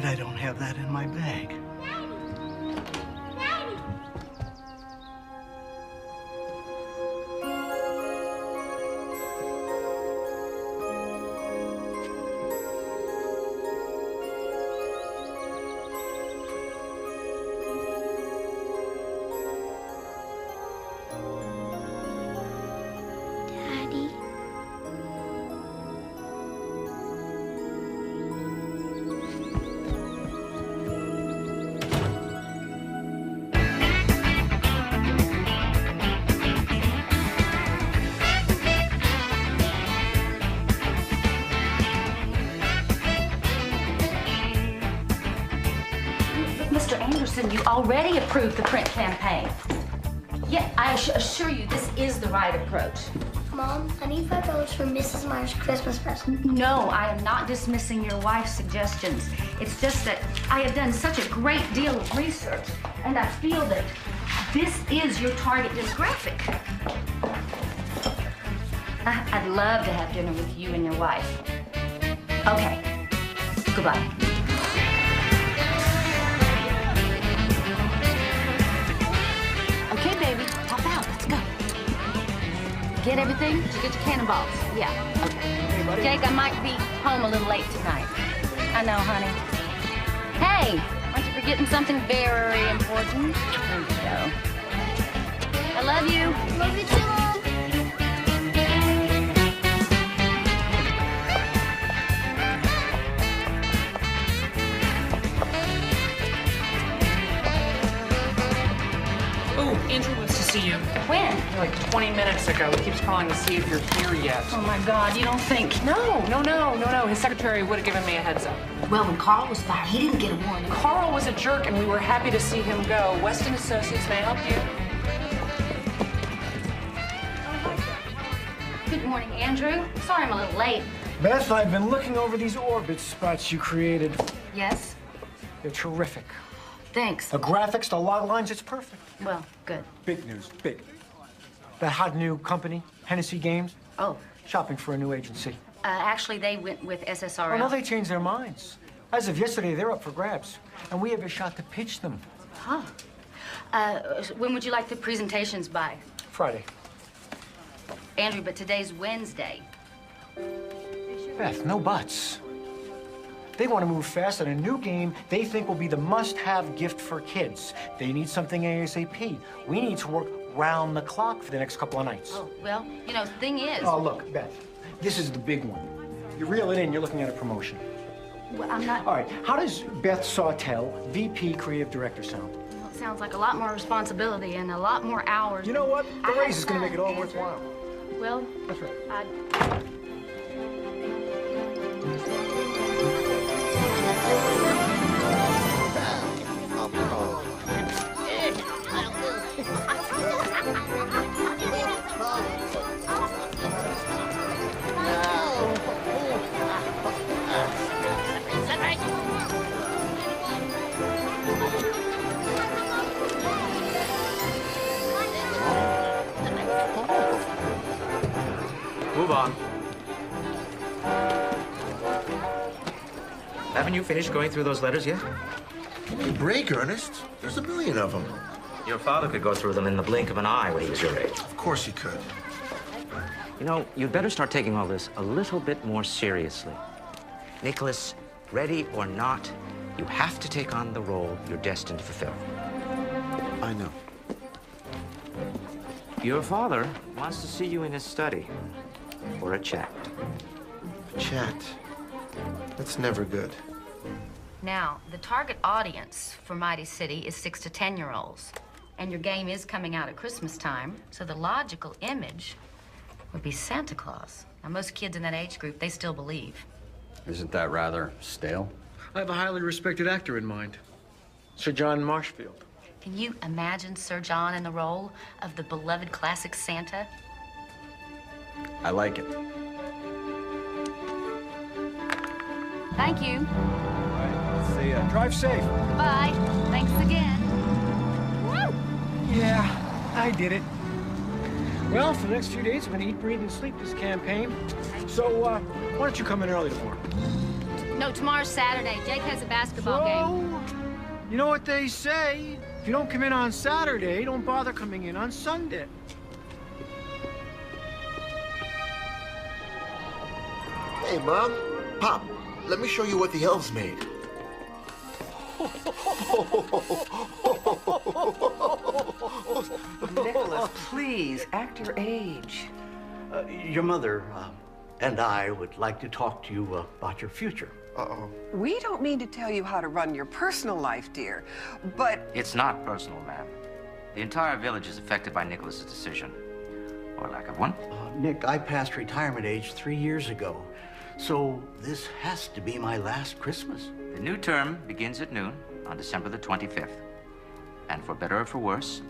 afraid I don't have that in my bag. Mr. Anderson, you already approved the print campaign. Yeah, I assure you this is the right approach. Mom, I need $5 for Mrs. Myers' Christmas present. No, I am not dismissing your wife's suggestions. It's just that I have done such a great deal of research, and I feel that this is your target demographic. I'd love to have dinner with you and your wife. Okay, goodbye. Okay, baby, hop out, let's go. Get everything? Did you get your cannonballs? Yeah, okay. Hey, buddy. Jake, I might be home a little late tonight. I know, honey. Hey, aren't you forgetting something very important? There you go. I love you. Love you too, Mom. Oh, Andrew wants to see you. When? Like 20 minutes ago. He keeps calling to see if you're here yet. Oh, my God, you don't think... No. His secretary would have given me a heads up. Well, when Carl was fired, he didn't get a warning. Carl was a jerk, and we were happy to see him go. Weston Associates, may I help you? Good morning, Andrew. Sorry I'm a little late. Beth, I've been looking over these orbit spots you created. Yes? They're terrific. Thanks. The graphics, the log lines, it's perfect. Well, good. Big news, big. That hot new company, Hennessy Games, Oh, shopping for a new agency. actually, they went with SSRL. Oh, no, they changed their minds. As of yesterday, they're up for grabs. And we have a shot to pitch them. Huh. When would you like the presentations by? Friday. Andrew, but today's Wednesday. Beth, no buts. They want to move fast on a new game they think will be the must-have gift for kids. They need something ASAP. We need to work round the clock for the next couple of nights. Oh, well, you know, the thing is... Oh, look, Beth, this is the big one. You reel it in, you're looking at a promotion. Well, I'm not... All right, how does Beth Sawtell, VP Creative Director, sound? Well, it sounds like a lot more responsibility and a lot more hours. You know what? The raise is going to make it all worthwhile. Well, That's right. Move on. Haven't you finished going through those letters yet? Give me a break, Ernest. There's a million of them. Your father could go through them in the blink of an eye when he was your age. Of course he could. You know, you'd better start taking all this a little bit more seriously. Nicholas, ready or not, you have to take on the role you're destined to fulfill. I know. Your father wants to see you in his study for a chat. Chat. That's never good. Now, the target audience for Mighty City is 6 to 10-year-olds. And your game is coming out at Christmas time, so the logical image would be Santa Claus. Now, most kids in that age group, they still believe. Isn't that rather stale? I have a highly respected actor in mind, Sir John Marshfield. Can you imagine Sir John in the role of the beloved classic Santa? I like it. Thank you. All right, see ya. Drive safe. Bye. Thanks again. Woo! Yeah, I did it. Well, for the next few days, I'm gonna eat, breathe, and sleep this campaign. So, why don't you come in early tomorrow? No, tomorrow's Saturday. Jake has a basketball game. You know what they say? If you don't come in on Saturday, don't bother coming in on Sunday. Hey, Mom. Pop, let me show you what the elves made. Nicholas, please, act your age. Your mother and I would like to talk to you about your future. Uh-oh. We don't mean to tell you how to run your personal life, dear, but... It's not personal, ma'am. The entire village is affected by Nicholas's decision. Or lack of one. Nick, I passed retirement age 3 years ago, so this has to be my last Christmas. The new term begins at noon on December the 25th. And for better or for worse,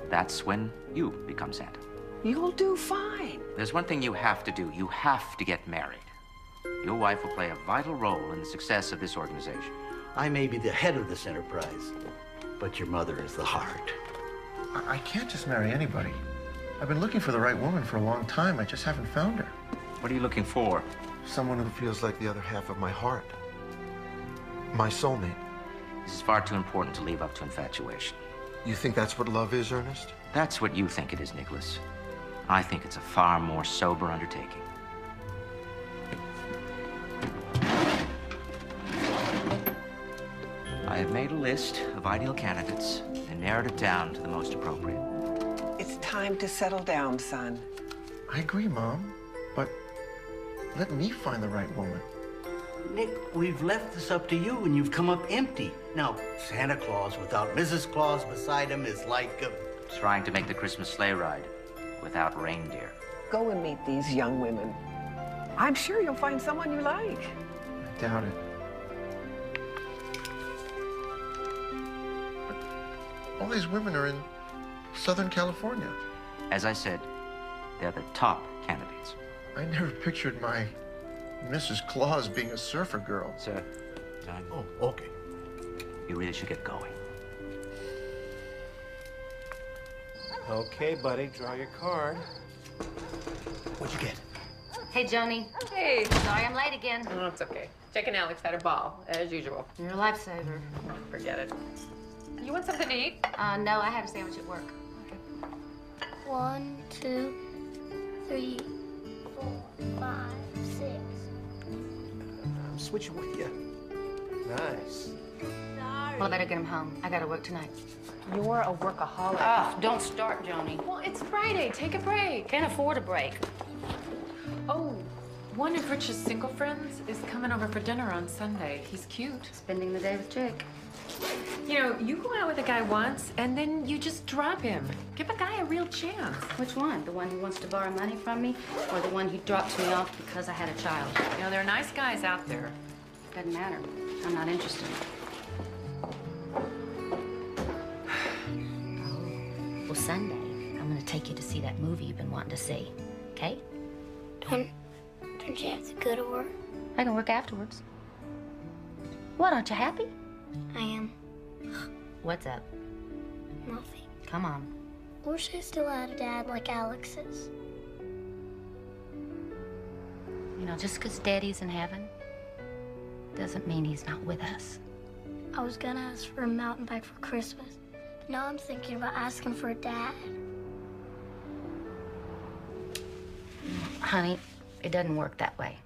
that's when you become Santa. You'll do fine. There's one thing you have to do. You have to get married. Your wife will play a vital role in the success of this organization. I may be the head of this enterprise, but your mother is the heart. I can't just marry anybody. I've been looking for the right woman for a long time. I just haven't found her. What are you looking for? Someone who feels like the other half of my heart. My soulmate. This is far too important to leave up to infatuation. You think that's what love is, Ernest? That's what you think it is, Nicholas. I think it's a far more sober undertaking. I have made a list of ideal candidates and narrowed it down to the most appropriate. It's time to settle down, son. I agree, Mom, but let me find the right woman. Nick, we've left this up to you, and you've come up empty. Now, Santa Claus without Mrs. Claus beside him is like Trying to make the Christmas sleigh ride without reindeer. Go and meet these young women. I'm sure you'll find someone you like. I doubt it. But all these women are in Southern California. As I said, they're the top candidates. I never pictured my Mrs. Claus being a surfer girl. Sir, time. Oh, okay. You really should get going. Okay, buddy, draw your card. What'd you get? Hey, Joni. Hey. Sorry I'm late again. Oh, it's okay. Jake and Alex had a ball, as usual. You're a lifesaver. Forget it. You want something to eat? No, I had a sandwich at work. 1, 2, 3, 4, 5, 6. I'm switching with you. Nice. Well, I better get him home. I gotta work tonight. You're a workaholic. Oh, don't start, Joni. Well, it's Friday. Take a break. Can't afford a break. Oh, one of Rich's single friends is coming over for dinner on Sunday. He's cute. Spending the day with Jake. You know, you go out with a guy once, and then you just drop him. Give a guy a real chance. Which one? The one who wants to borrow money from me, or the one who dropped me off because I had a child? You know, there are nice guys out there. Doesn't matter. I'm not interested. Well, Sunday, I'm gonna take you to see that movie you've been wanting to see, okay? Don't you have to go to work? I can work afterwards. What, aren't you happy? I am. What's up? Nothing. Come on. Wish I still had a dad like Alex's. You know, just because Daddy's in heaven doesn't mean he's not with us. I was gonna ask for a mountain bike for Christmas. Now I'm thinking about asking for a dad. Honey, it doesn't work that way.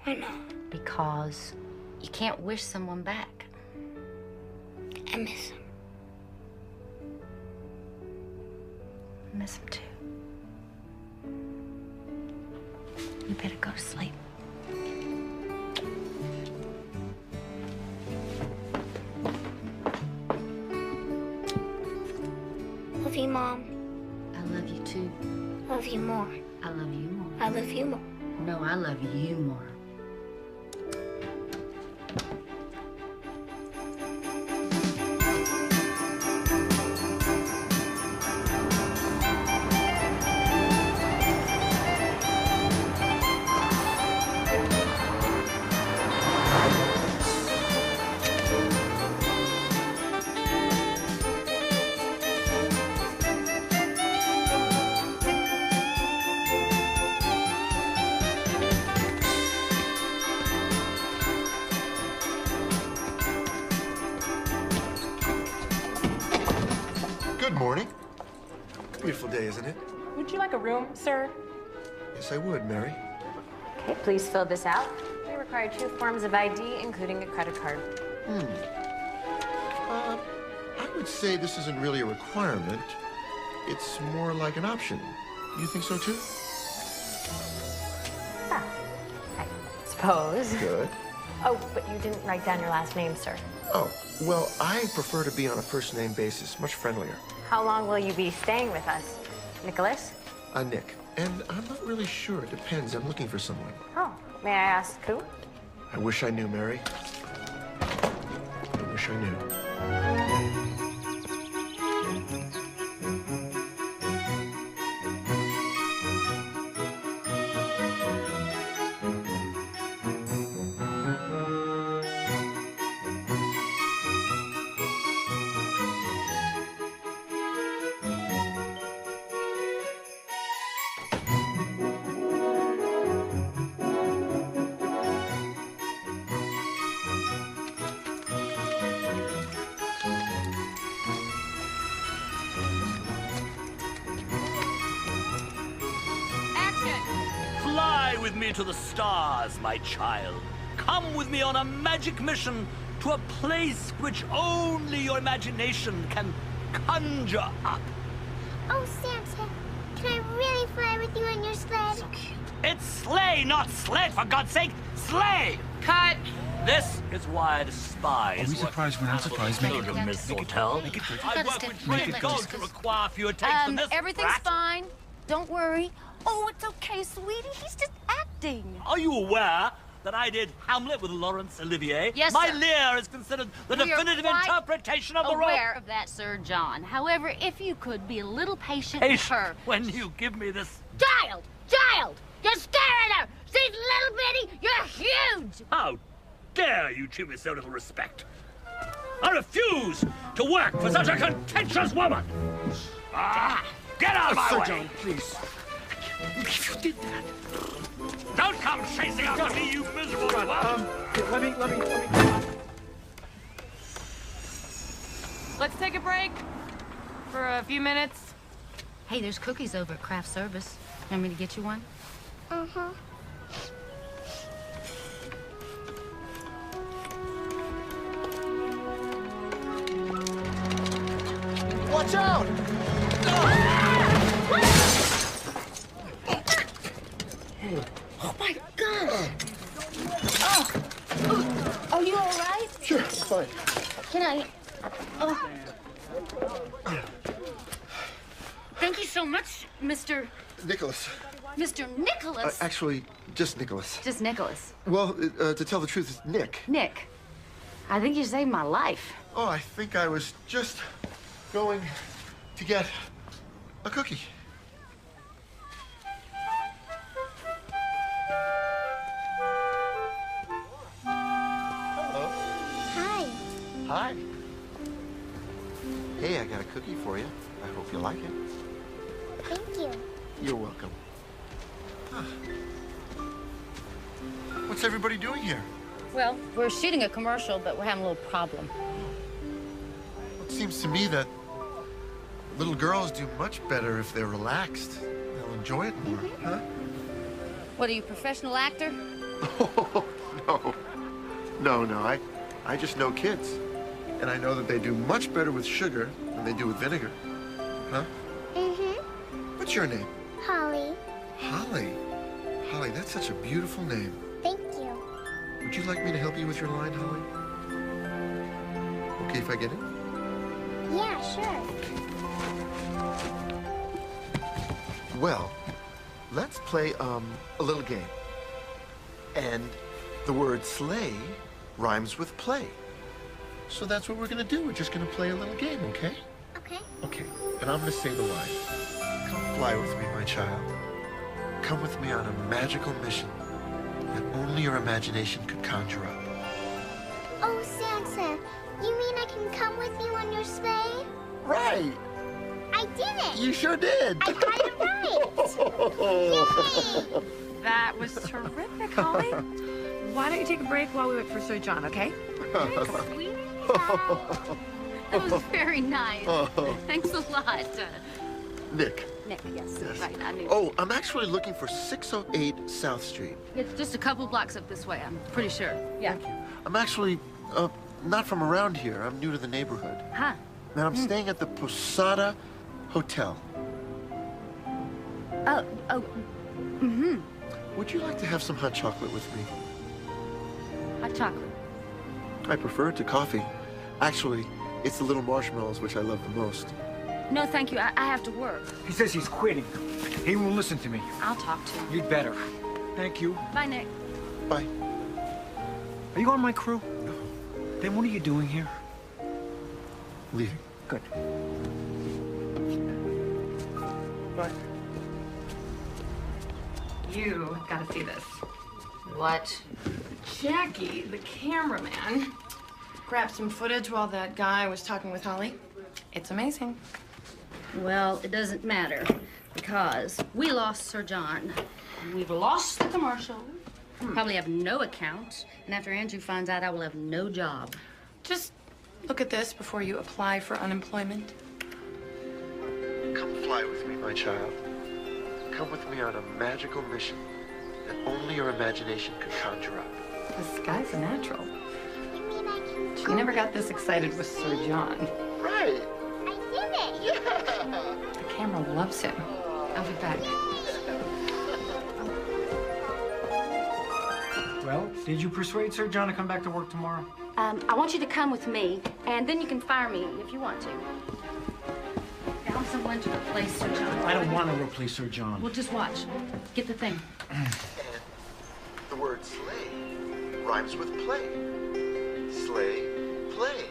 Why not? Because you can't wish someone back. I miss him. I miss him too. You better go to sleep. Love you, Mom. I love you too. Love you more. I love you more. I love you more. No, I love you more. Good morning. Beautiful day, isn't it? Would you like a room, sir? Yes, I would, Mary. Okay, please fill this out. We require 2 forms of ID, including a credit card. I would say this isn't really a requirement. It's more like an option. You think so, too? I suppose. Good. Oh, but you didn't write down your last name, sir. Oh, well, I prefer to be on a first-name basis, much friendlier. How long will you be staying with us? Nicholas? Nick. And I'm not really sure. It depends. I'm looking for someone. Oh, may I ask who? I wish I knew, Mary. I wish I knew. Fly with me to the stars, my child. Come with me on a magic mission to a place which only your imagination can conjure up. Oh, Santa, can I really fly with you on your sled? So cute. It's sleigh, not sled, for God's sake! Sleigh! Cut! This is why I despise. Are we surprised? We're not surprised. Make it good. Mistletoe. Make it good. I work with trained goats to require fewer takes than this. Everything's brat. fine. Don't worry. Oh, it's okay, sweetie. He's just acting. Are you aware that I did Hamlet with Laurence Olivier? Yes, My sir. Lear is considered the We are definitive quite interpretation of the role. Aware of that, Sir John. However, if you could be a little patient with her. When you give me this. Child! Child! You're scaring her! She's little bitty! You're huge! How dare you treat me with so little respect? I refuse to work for such a contentious woman! Ah! Get out of my Sir way! John, please. If you did that, don't come chasing after me, you miserable one! Let me. Let's take a break for a few minutes. Hey, there's cookies over at craft service. Want me to get you one? Uh-huh. Watch out! Oh my God! Oh, are you all right? Sure, fine. Can I? Oh. Thank you so much, Mr. Nicholas. Nicholas. Actually, just Nicholas. Just Nicholas. Well, to tell the truth, it's Nick. Nick, I think you saved my life. Oh, I think I was just going to get a cookie. Hello. Hi. Hi. Hey, I got a cookie for you. I hope you like it. Thank you. You're welcome. Huh. What's everybody doing here? Well, we're shooting a commercial, but we're having a little problem. It seems to me that little girls do much better if they're relaxed. They'll enjoy it more, huh? What, are you a professional actor? Oh, no. I just know kids. And I know that they do much better with sugar than they do with vinegar. Huh? Mm-hmm. What's your name? Holly. Holly. Holly, that's such a beautiful name. Thank you. Would you like me to help you with your line, Holly? Okay if I get it? Yeah, sure. Well, let's play, a little game. And the word sleigh rhymes with play. So that's what we're gonna do. We're just gonna play a little game, okay? Okay. Okay, and I'm gonna say the line. Come fly with me, my child. Come with me on a magical mission that only your imagination could conjure up. Oh, Santa, you mean I can come with you on your sleigh? Right! I did it! You sure did! I got it right! Yay! That was terrific, Holly. Why don't you take a break while we wait for Sir John, okay? That was very nice. Oh. Thanks a lot. Nick. Nick, yes. Yes. Right, I knew. Oh, I'm actually looking for 608 South Street. It's just a couple blocks up this way, I'm pretty sure. Yeah. I'm actually not from around here. I'm new to the neighborhood. Huh. And I'm staying at the Posada Hotel. Mm-hmm. Would you like to have some hot chocolate with me? Hot chocolate. I prefer it to coffee. Actually, it's the little marshmallows which I love the most. No, thank you. I have to work. He says he's quitting. He won't listen to me. I'll talk to him. You'd better. Thank you. Bye, Nick. Bye. Are you on my crew? No. Then what are you doing here? Leaving. Good. Bye. You gotta see this. What? Jackie, the cameraman, grabbed some footage while that guy was talking with Holly. It's amazing. Well, it doesn't matter because we lost Sir John. We've lost the commercial. Probably have no account. And after Andrew finds out, I will have no job. Just look at this before you apply for unemployment. Come fly with me, my child. Come with me on a magical mission that only your imagination could conjure up. This guy's a natural. She never got this excited with Sir John. Right. I did it. Yeah. The camera loves him. I'll be back. Well, did you persuade Sir John to come back to work tomorrow? I want you to come with me, and then you can fire me if you want to. Found someone to replace Sir John. I don't want to replace Sir John. Well, just watch. Get the thing. And the word sleigh rhymes with play. Sleigh, play.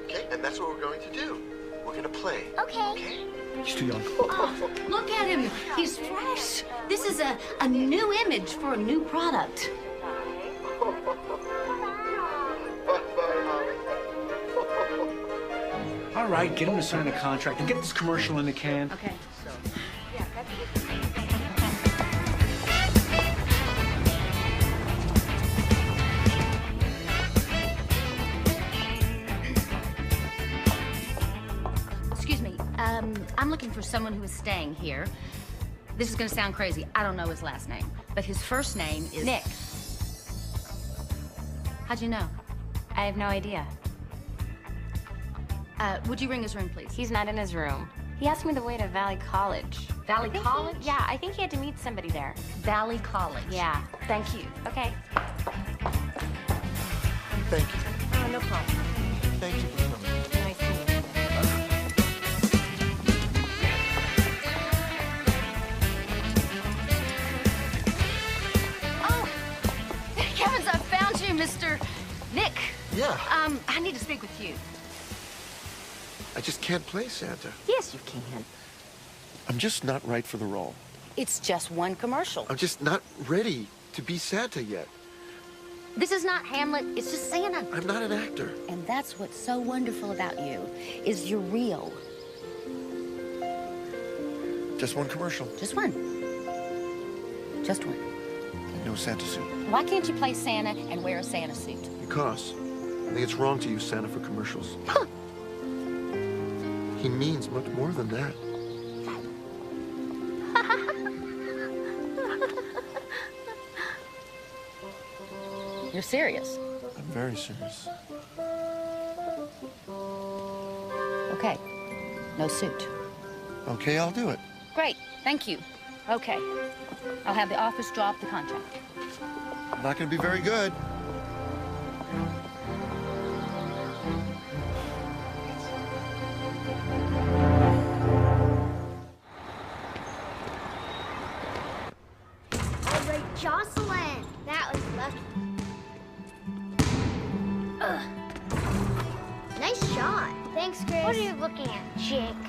Okay, and that's what we're going to do. We're going to play. Okay. He's too young. Oh, look at him. He's fresh. This is a new image for a new product. All right, get him to sign a contract and get this commercial in the can. Okay. Excuse me. I'm looking for someone who is staying here. This is going to sound crazy. I don't know his last name, but his first name is Nick. How'd you know? I have no idea. Would you ring his room, please? He's not in his room. He asked me the way to Valley College. Valley College? Yeah, I think he had to meet somebody there. Valley College. Yeah. Thank you. Okay. Thank you. Oh, no problem. Thank you for coming. Nice to meet you. Oh, Kevin's, I found you, Mr. Nick. Yeah. I need to speak with you. I just can't play Santa. Yes, you can. I'm just not right for the role. It's just one commercial. I'm just not ready to be Santa yet. This is not Hamlet, it's just Santa. I'm not an actor. And that's what's so wonderful about you, is you're real. Just one commercial. Just one. Just one. No Santa suit. Why can't you play Santa and wear a Santa suit? Because I think it's wrong to use Santa for commercials. He means much more than that. You're serious? I'm very serious. Okay. No suit. Okay, I'll do it. Great, thank you. Okay. I'll have the office drop the contract. I'm not going to be very good. All right, Jocelyn. That was lucky. Ugh. Nice shot. Thanks, Grace. What are you looking at, Jake?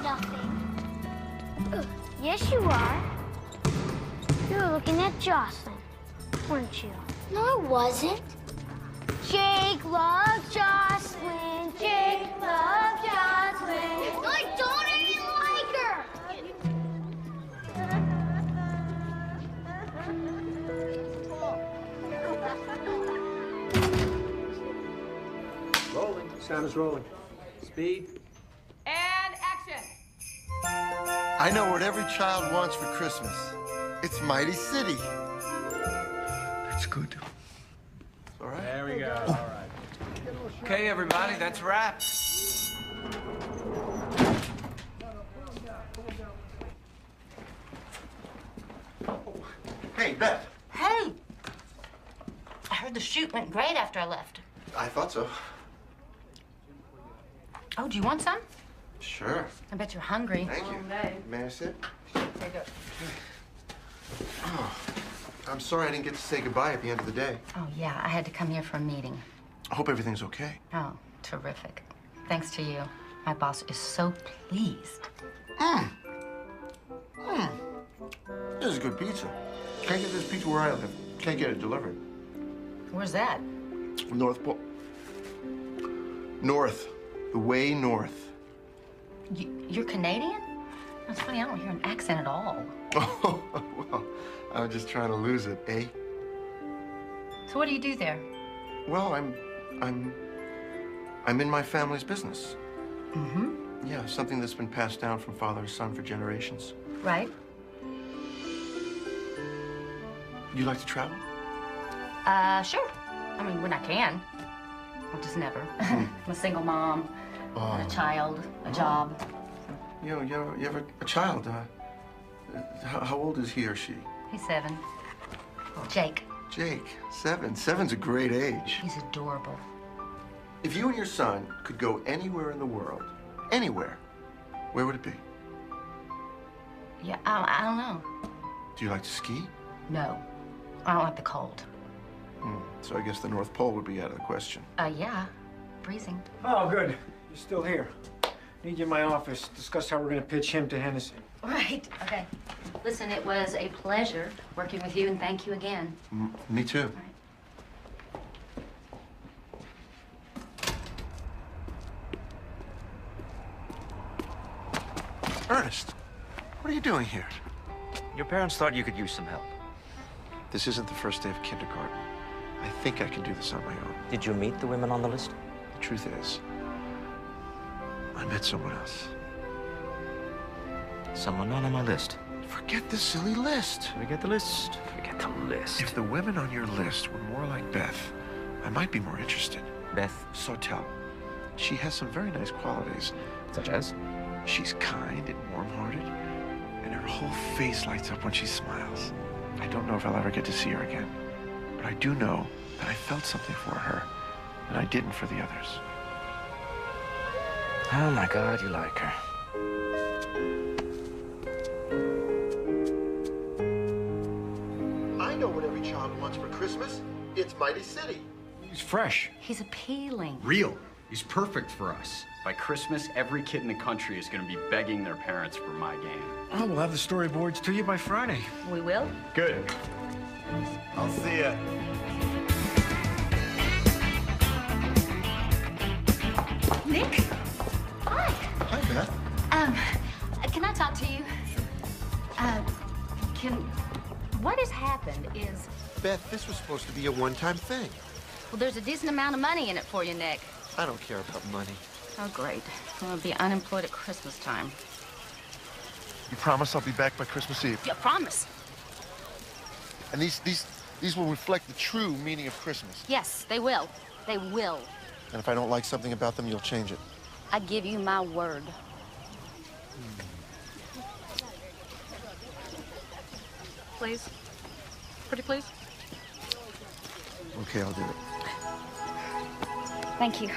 Nothing. Ugh. Yes, you are. You were looking at Jocelyn, weren't you? No, I wasn't. Jake loves Jocelyn. Jake loves Jocelyn. I don't even like her. Rolling. Sound is rolling. Speed. And action. I know what every child wants for Christmas. It's Mighty City. That's good. All right. There we go. All right. Okay, everybody, that's a wrap. Hey, Beth. Hey! I heard the shoot went great after I left. I thought so. Oh, do you want some? Sure. I bet you're hungry. Thank you. May I sit? Take it. Oh, I'm sorry I didn't get to say goodbye at the end of the day. Oh, yeah, I had to come here for a meeting. I hope everything's okay. Oh, terrific. Thanks to you. My boss is so pleased. This is good pizza. Can't get this pizza where I live. Can't get it delivered. Where's that? North Pole. North. The way north. You're Canadian? That's funny, I don't hear an accent at all. Oh, well, I was just trying to lose it, eh? So what do you do there? Well, I'm in my family's business. Mm-hmm. Yeah, something that's been passed down from father to son for generations. Right. You like to travel? Sure. I mean, when I can. Well, just never. I'm a single mom, a child, a job. You know, you have a child. How old is he or she? He's 7. Jake. Jake, 7. 7's a great age. He's adorable. If you and your son could go anywhere in the world, anywhere, where would it be? Yeah, I don't know. Do you like to ski? No. I don't like the cold. So I guess the North Pole would be out of the question. Yeah. Freezing. Oh, good. You're still here. Need you in my office. Discuss how we're going to pitch him to Hennessy. Right. Okay. Listen, it was a pleasure working with you, and thank you again. Me too. Ernest, what are you doing here? Your parents thought you could use some help. This isn't the first day of kindergarten. I think I can do this on my own. Did you meet the women on the list? The truth is, I met someone else. Someone not on my list. Forget the silly list. Forget the list. Forget the list. If the women on your list were more like Beth, I might be more interested. Beth? Sautel. She has some very nice qualities. Such as? She's kind and warm-hearted, and her whole face lights up when she smiles. I don't know if I'll ever get to see her again, but I do know that I felt something for her, and I didn't for the others. Oh, my God, you like her. I know what every child wants for Christmas. It's Mighty City. He's fresh. He's appealing. Real. He's perfect for us. By Christmas, every kid in the country is going to be begging their parents for my game. Oh, we'll have the storyboards to you by Friday. We will? Good. I'll see ya. Nick? Hi. Hi, Beth. Can I talk to you? What has happened is... Beth, this was supposed to be a one-time thing. Well, there's a decent amount of money in it for you, Nick. I don't care about money. Oh, great. I'm gonna be unemployed at Christmas time. You promise I'll be back by Christmas Eve? Yeah, promise. And these will reflect the true meaning of Christmas. Yes, they will. They will. And if I don't like something about them, you'll change it. I give you my word. Please. Pretty please. Okay, I'll do it. Thank you.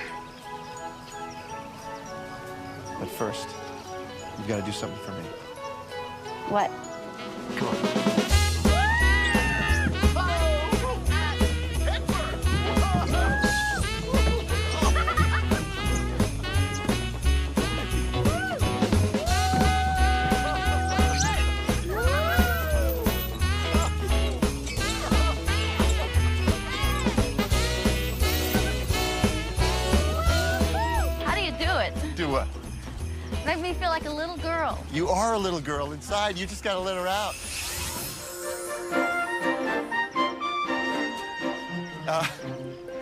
But first, you've got to do something for me. What? Come on. How do you do it? Do what? Make me feel like a little girl. You are a little girl inside. You just got to let her out.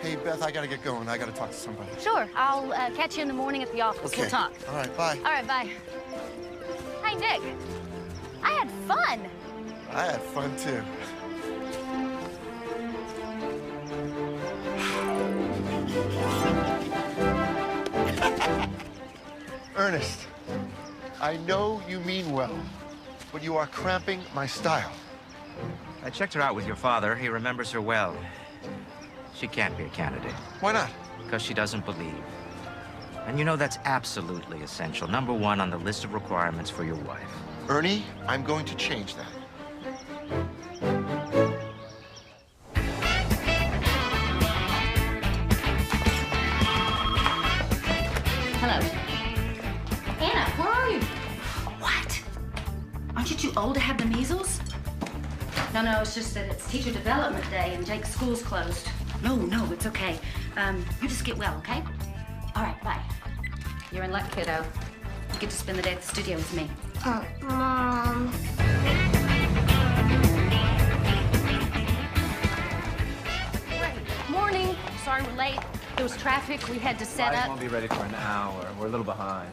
Hey, Beth, I gotta get going. I gotta talk to somebody. Sure. I'll catch you in the morning at the office. Okay. We'll talk. All right, bye. All right, bye. Hey, Nick. I had fun. I had fun, too. Ernest, I know you mean well, but you are cramping my style. I checked her out with your father. He remembers her well. She can't be a candidate. Why not? Because she doesn't believe. And you know that's absolutely essential. Number one on the list of requirements for your wife. Ernie, I'm going to change that. Hello. Anna, where are you? What? Aren't you too old to have the measles? No, it's just that it's teacher development day and Jake's school's closed. No, it's okay. You just get well, okay? All right, bye. You're in luck, kiddo. You get to spend the day at the studio with me. Oh, Mom. Morning. Sorry we're late. There was traffic. We had to set I up. won't be ready for an hour. We're a little behind.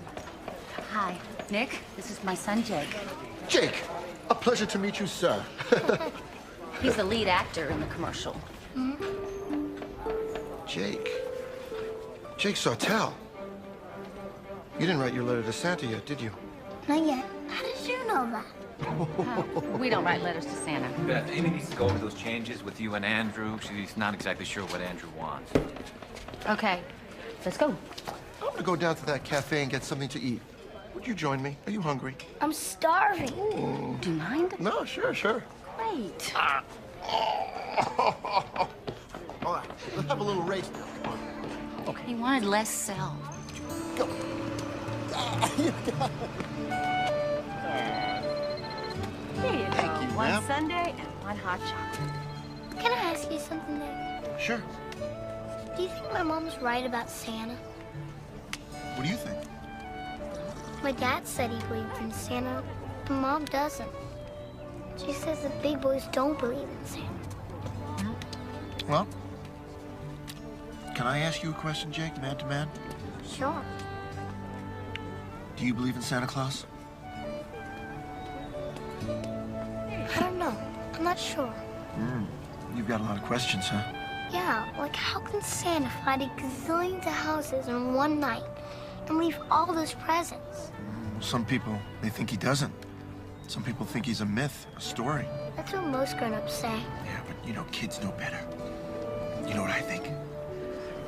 Hi, Nick. This is my son, Jake. Jake, a pleasure to meet you, sir. He's the lead actor in the commercial. Jake Sartell. You didn't write your letter to Santa yet, did you? Not yet. How did you know that? We don't write letters to Santa. Beth, Amy needs to go over those changes with you and Andrew. She's not exactly sure what Andrew wants. Okay, let's go. I'm gonna go down to that cafe and get something to eat. Would you join me? Are you hungry? I'm starving. Do you mind? No, sure. Great. All right, let's have a little race now. Come on. Okay. He wanted less sell. Go. Here you go. Thank you, One ma'am. sundae and one hot chocolate. Can I ask you something, Nick? Sure. Do you think my mom's right about Santa? What do you think? My dad said he believed in Santa, but Mom doesn't. She says the big boys don't believe in Santa. Well, can I ask you a question, Jake, man to man? Sure. Do you believe in Santa Claus? I don't know. I'm not sure. You've got a lot of questions, huh? Yeah, like how can Santa find a gazillions of houses in one night and leave all those presents? Some people, they think he doesn't. Some people think he's a myth, a story. That's what most grown-ups say. Yeah, but you know, kids know better. You know what I think?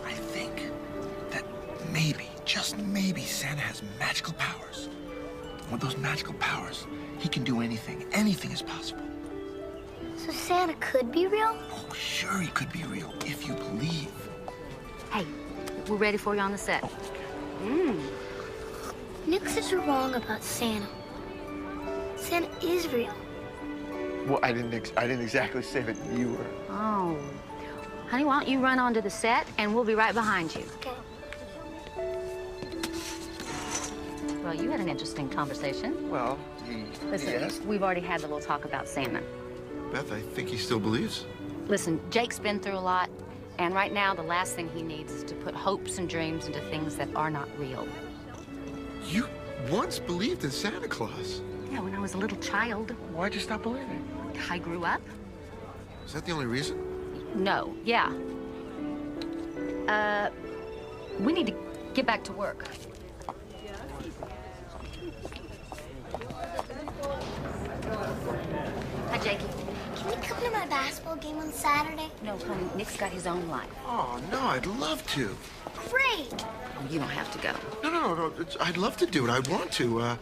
I think that maybe, just maybe, Santa has magical powers. With those magical powers, he can do anything. Anything is possible. So Santa could be real? Oh, sure he could be real, if you believe. Hey, we're ready for you on the set. Nick says you're wrong about Santa. Santa is real. Well, I didn't exactly say that you were. Oh. Honey, why don't you run onto the set and we'll be right behind you. Okay. Well, you had an interesting conversation. Well, Listen, yes. we've already had the little talk about Santa. Beth, I think he still believes. Listen, Jake's been through a lot, and right now the last thing he needs is to put hopes and dreams into things that are not real. You once believed in Santa Claus. Yeah, when I was a little child. Why'd you stop believing? I grew up. Is that the only reason? No, yeah. We need to get back to work. Hi, Jakey. Can you come to my basketball game on Saturday? No, honey, Nick's got his own life. Oh, no, I'd love to. Great! You don't have to go. No. I'd love to do it. I want to.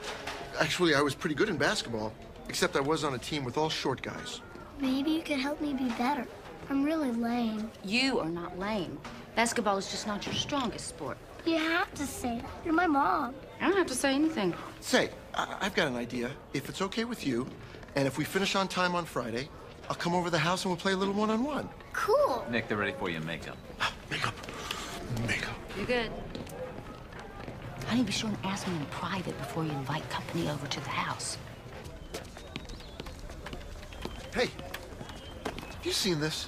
Actually, I was pretty good in basketball, except I was on a team with all short guys. Maybe you can help me be better. I'm really lame. You are not lame. Basketball is just not your strongest sport. You have to say that. You're my mom. I don't have to say anything. Say, I've got an idea. If it's okay with you, and if we finish on time on Friday, I'll come over to the house and we'll play a little one-on-one. Cool. Nick, they're ready for you in makeup. Makeup. You're good. Honey, be sure and ask me in private before you invite company over to the house. Hey, have you seen this?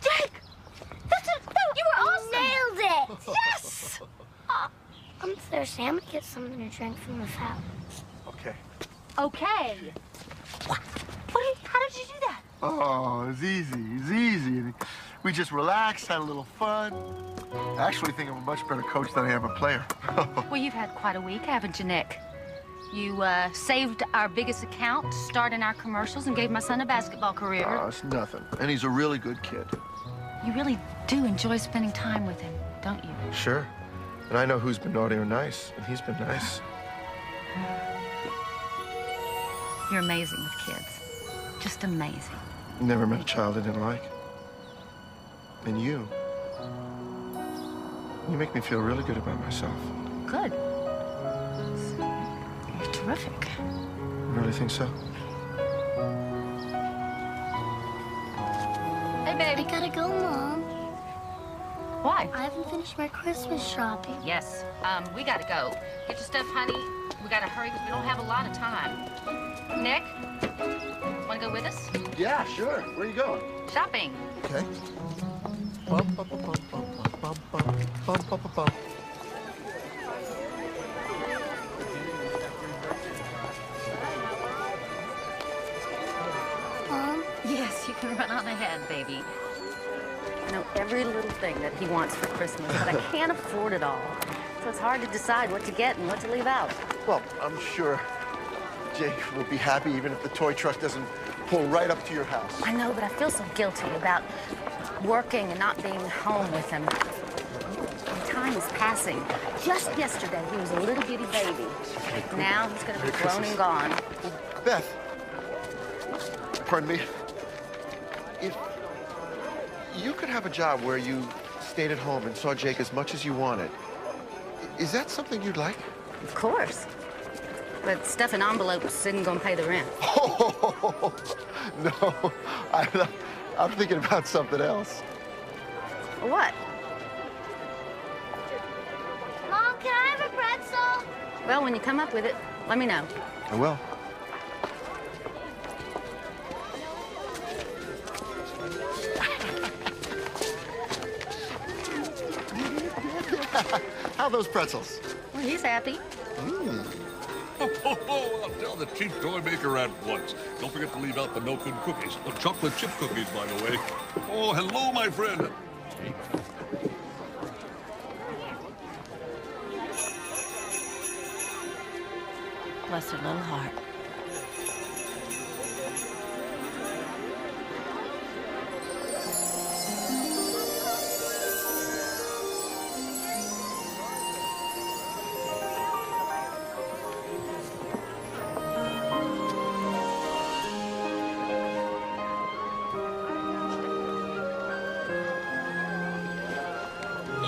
Jake! You were awesome! Nailed it! Yes! I'm thirsty. I'm gonna get something to drink from the fountain. Okay. Okay. What? How did you do that? Oh, it's easy. It's easy. We just relaxed, had a little fun. I actually think I'm a much better coach than I am a player. Well, you've had quite a week, haven't you, Nick? You saved our biggest account, starred in our commercials, and gave my son a basketball career. Oh, it's nothing. And he's a really good kid. You really do enjoy spending time with him, don't you? Sure. And I know who's been naughty or nice, and he's been nice. You're amazing with kids. Just amazing. Never met a child I didn't like. And you make me feel really good about myself. Good. You're terrific. You really think so? Hey, baby. I gotta go, Mom. Why? I haven't finished my Christmas shopping. Yes. We gotta go. Get your stuff, honey. We gotta hurry because we don't have a lot of time. Nick, wanna go with us? Yeah, sure. Where are you going? Shopping. Okay. Bum, bum, bum, bum, bum, bum, bum, bum, bum, bum, bum. Mom? Yes, you can run on ahead, baby. I know every little thing that he wants for Christmas, but I can't afford it all. So it's hard to decide what to get and what to leave out. Well, I'm sure Jake will be happy even if the toy truck doesn't pull right up to your house. I know, but I feel so guilty about working and not being home with him. Time is passing. Just yesterday, he was a little bitty baby. Now he's gonna be grown and gone. Beth, pardon me. If you could have a job where you stayed at home and saw Jake as much as you wanted, is that something you'd like? Of course. But stuffing envelopes isn't gonna pay the rent. Oh, no. I'm thinking about something else. What? Mom, can I have a pretzel? Well, when you come up with it, let me know. I will. How are those pretzels? Well, he's happy. I'll tell the chief toy maker at once. Don't forget to leave out the milk and cookies. The chocolate chip cookies, by the way. Oh, hello, my friend. Bless her little heart.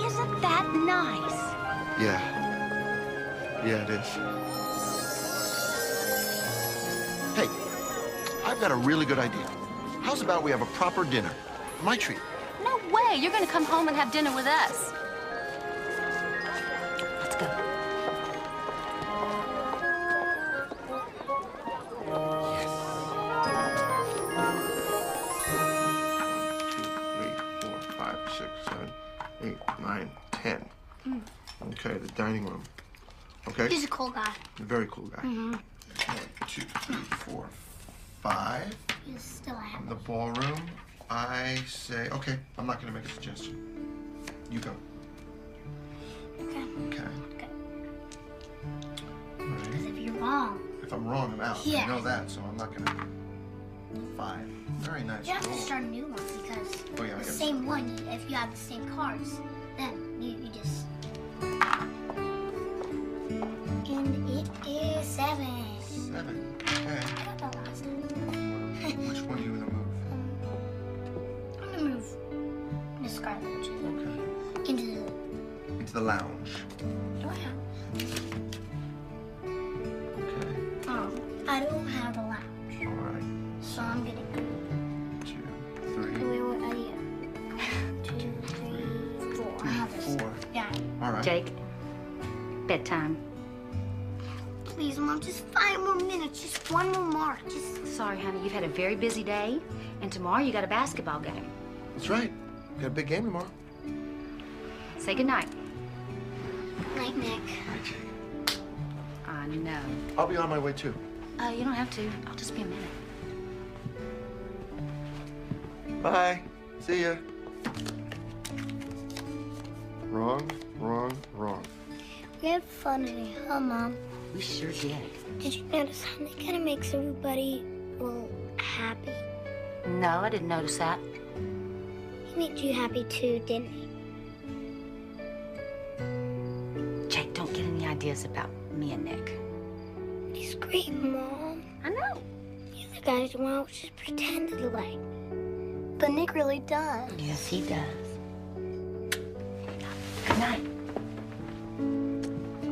Isn't that nice? Yeah. Yeah, it is. Hey, I've got a really good idea. How's about we have a proper dinner? My treat. No way. You're going to come home and have dinner with us. Let's go. Okay, the dining room. Okay? He's a cool guy. A very cool guy. Mm-hmm. 1, 2, 3, 4, 5. He's still a The ballroom, I say, okay, I'm not gonna make a suggestion. You go. Okay. Okay. Okay. All right. Because if you're wrong, If I'm wrong, I'm out. Yeah. I know that, so I'm not gonna. 5. Very nice. you have to roll. start a new one because Oh, yeah, I the guess. same one, if you have the same cards, then you just... And it is 7. 7. Okay. I got that last time. Which one are you gonna move? I'm gonna move Miss Scarlet Okay. into the lounge. Do I have? Okay. Oh, I don't have a lounge. All right. So I'm gonna go. 2, 3. Wait, what are you? 2, 3, 4. I have this. 4. Yeah. All right. Jake, bedtime. Please, Mom, just 5 more minutes. Just one more mark. Just. Sorry, honey, you've had a very busy day, and tomorrow you got a basketball game. That's right. Got a big game tomorrow. Say goodnight. Night, Nick. Hi, Jake. I know. I'll be on my way too. You don't have to. I'll just be a minute. Bye. See ya. Wrong, wrong, wrong. We had fun today, huh, Mom? We sure did. Did you notice how Nick kind of makes everybody, well, happy? No, I didn't notice that. He made you happy too, didn't he? Jake, don't get any ideas about me and Nick. He's great, Mom. I know. The other guys won't just pretend to like. But Nick really does. Yes, he does. Good night.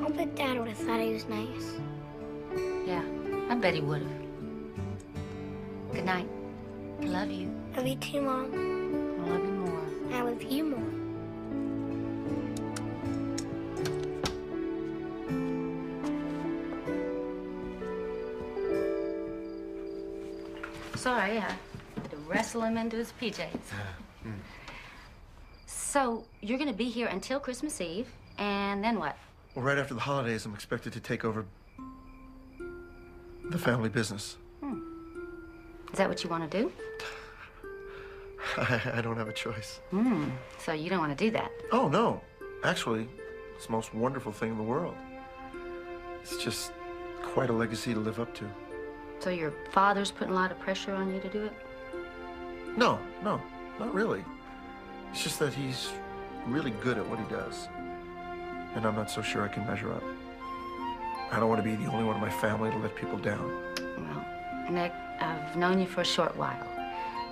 I'll bet Dad would have thought he was nice. Yeah, I bet he would have. Good night. I love you. Love you too, Mom. I love you more. I love you more. Sorry, I had to wrestle him into his PJs. So, you're gonna be here until Christmas Eve, and then what? Well, right after the holidays, I'm expected to take over the family business. Is that what you want to do? I don't have a choice. So you don't want to do that? Oh, no. Actually, it's the most wonderful thing in the world. It's just quite a legacy to live up to. So your father's putting a lot of pressure on you to do it? No, not really. It's just that he's really good at what he does. And I'm not so sure I can measure up. I don't want to be the only one in my family to let people down. Well, Nick, I've known you for a short while,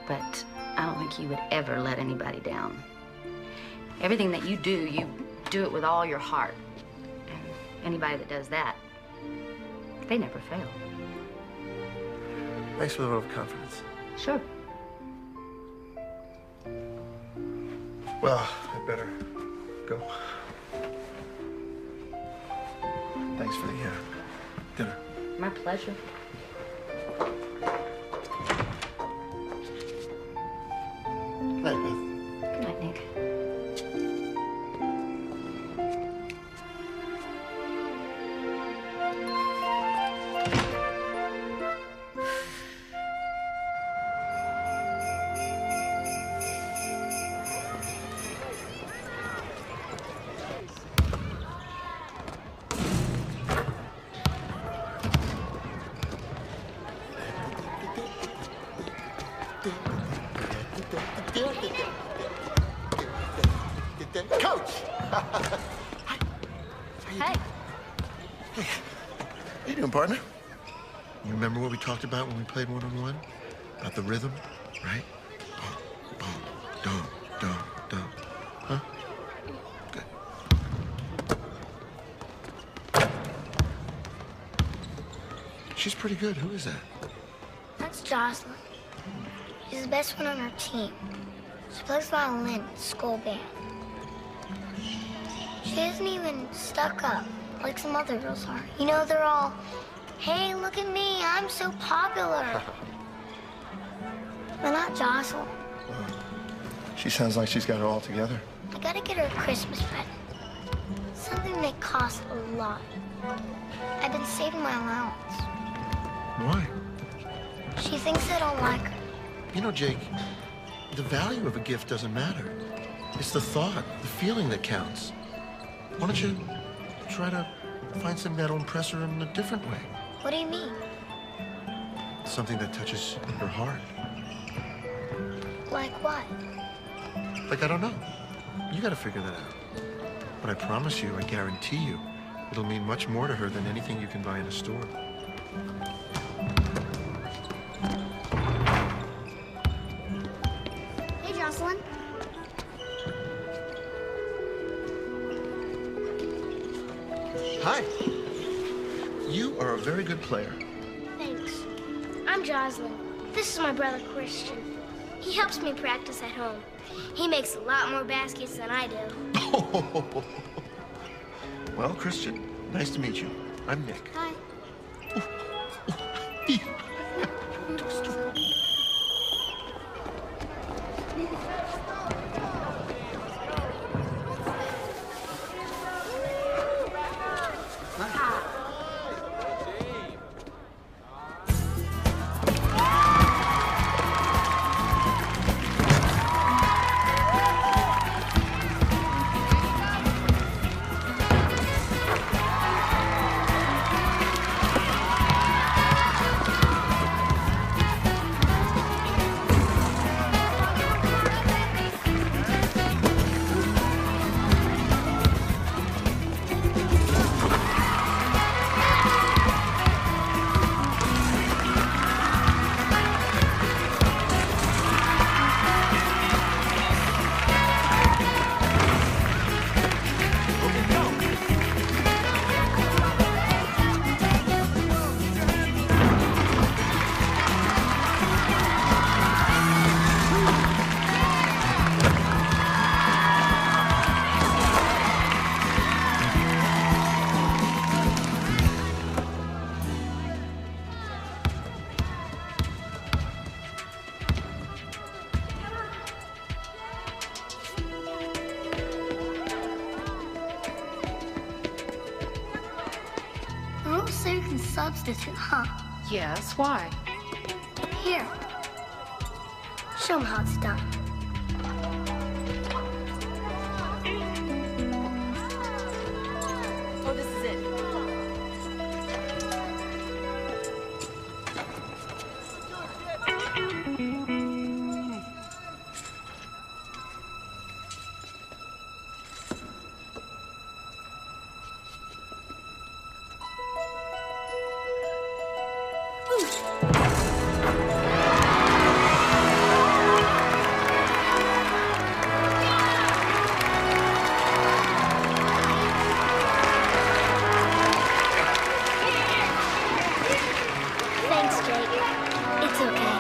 but I don't think you would ever let anybody down. Everything that you do it with all your heart. And anybody that does that, they never fail. Thanks for the vote of confidence. Sure. Well, I better go. Thanks for the dinner. My pleasure. Good night, Beth. Good night, Nick. Coach! Hey. How you doing, partner? You remember what we talked about when we played one-on-one? About the rhythm, right? Boom, boom, dum, dum, dum. Huh? Good. She's pretty good. Who is that? That's Jocelyn. She's the best one on our team. She plays violin in the school band. She isn't even stuck up like some other girls are. You know, they're all, hey, look at me, I'm so popular. But not Jocelyn. She sounds like she's got it all together. I gotta get her a Christmas present. Something that costs a lot. I've been saving my allowance. Why? She thinks I don't like her. You know, Jake, the value of a gift doesn't matter. It's the thought, the feeling that counts. Why don't you try to find something that'll impress her in a different way? What do you mean? Something that touches your heart. Like what? Like, I don't know. You gotta figure that out. But I promise you, I guarantee you, It'll mean much more to her than anything you can buy in a store. Hey, Jocelyn. Hi. You are a very good player. Thanks. I'm Jocelyn. This is my brother, Christian. He helps me practice at home. He makes a lot more baskets than I do. Well, Christian, nice to meet you. I'm Nick. Hi. So you can substitute, huh? Yes, why? Here. Show them how it's done. Oh, this is it. Thanks, Jake. It's okay.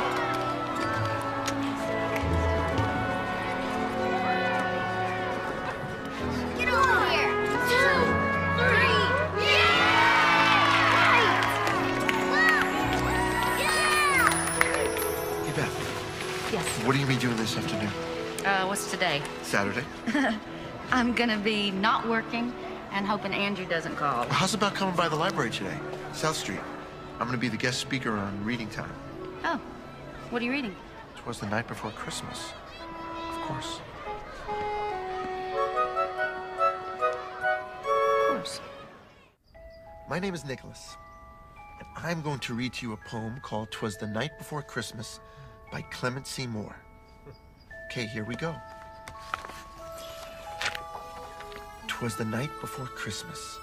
Get over here. 2, 3. Hey, Beth. Yes. What are you be doing this afternoon? What's today? Saturday? I'm gonna be not working and hoping Andrew doesn't call. How's about coming by the library today? South Street. I'm gonna be the guest speaker on reading time. Oh, what are you reading? 'Twas the night before Christmas. Of course. Of course. My name is Nicholas, and I'm going to read to you a poem called 'Twas the Night Before Christmas by Clement C. Moore. Okay, here we go. 'Twas the night before Christmas,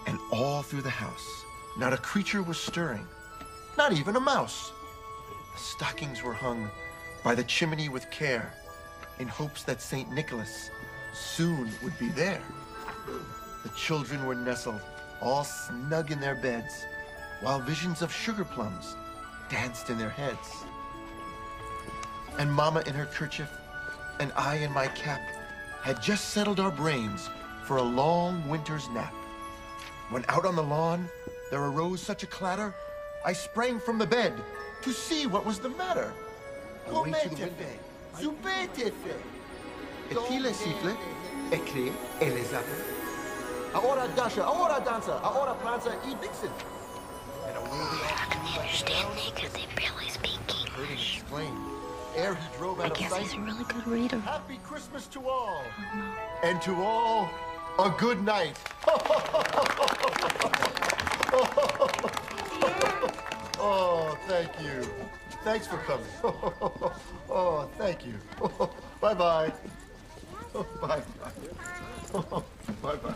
and all through the house, not a creature was stirring, not even a mouse. The stockings were hung by the chimney with care, in hopes that St. Nicholas soon would be there. The children were nestled, all snug in their beds, while visions of sugar plums danced in their heads. And Mama in her kerchief, and I in my cap, had just settled our brains for a long winter's nap. When out on the lawn, there arose such a clatter, I sprang from the bed to see what was the matter. Come te fait, souper te fait. Et-il le sifflet, écrit, et les appels? Ahora dasha, ahora danza, ahora pranza, e vixen. And away they all How can they understand me? Because they barely speak heard him English. exclaim, ere he drove out I of guess sight. he's a really good reader. Happy Christmas to all, and to all a good night. Oh, thank you. Thanks for coming. Oh, thank you. Bye-bye. Bye-bye. Bye-bye.